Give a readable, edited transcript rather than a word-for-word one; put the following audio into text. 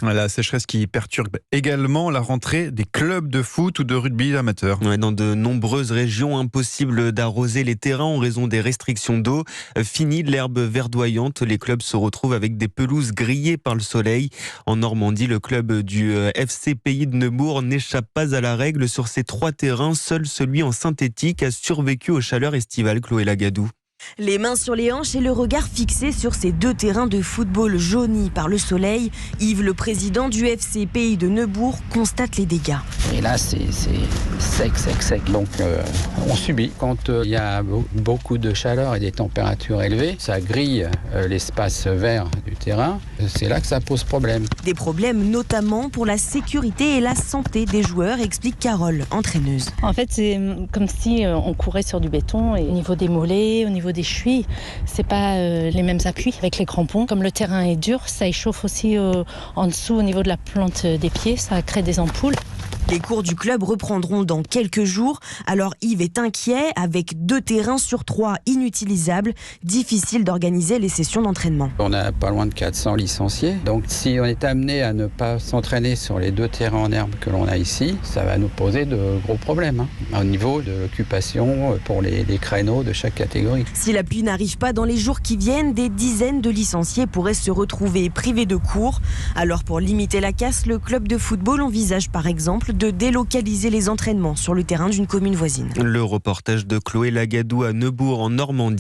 La sécheresse qui perturbe également la rentrée des clubs de foot ou de rugby amateurs. Ouais, dans de nombreuses régions, impossible d'arroser les terrains en raison des restrictions d'eau. Fini l'herbe verdoyante, les clubs se retrouvent avec des pelouses grillées par le soleil. En Normandie, le club du FC Pays de Neubourg n'échappe pas à la règle. Sur ces 3 terrains, seul celui en synthétique a survécu aux chaleurs estivales. Chloé Lagadou. Les mains sur les hanches et le regard fixé sur ces 2 terrains de football jaunis par le soleil, Yves, le président du FC Pays de Neubourg, constate les dégâts. Et là, c'est sec. Donc, on subit. Quand il y a beaucoup de chaleur et des températures élevées, ça grille l'espace vert du terrain. C'est là que ça pose problème. Des problèmes notamment pour la sécurité et la santé des joueurs, explique Carole, entraîneuse. En fait, c'est comme si on courait sur du béton et au niveau des mollets, au niveau des chevilles, c'est pas les mêmes appuis avec les crampons. Comme le terrain est dur, ça échauffe aussi en dessous au niveau de la plante des pieds, ça crée des ampoules. Les cours du club reprendront dans quelques jours. Alors Yves est inquiet, avec 2 terrains sur 3 inutilisables, difficile d'organiser les sessions d'entraînement. On a pas loin de 400 licenciés. Donc si on est amené à ne pas s'entraîner sur les 2 terrains en herbe que l'on a ici, ça va nous poser de gros problèmes au niveau de l'occupation pour les créneaux de chaque catégorie. Si la pluie n'arrive pas dans les jours qui viennent, des dizaines de licenciés pourraient se retrouver privés de cours. Alors pour limiter la casse, le club de football envisage par exemple de délocaliser les entraînements sur le terrain d'une commune voisine. Le reportage de Chloé Lagadou à Neubourg en Normandie.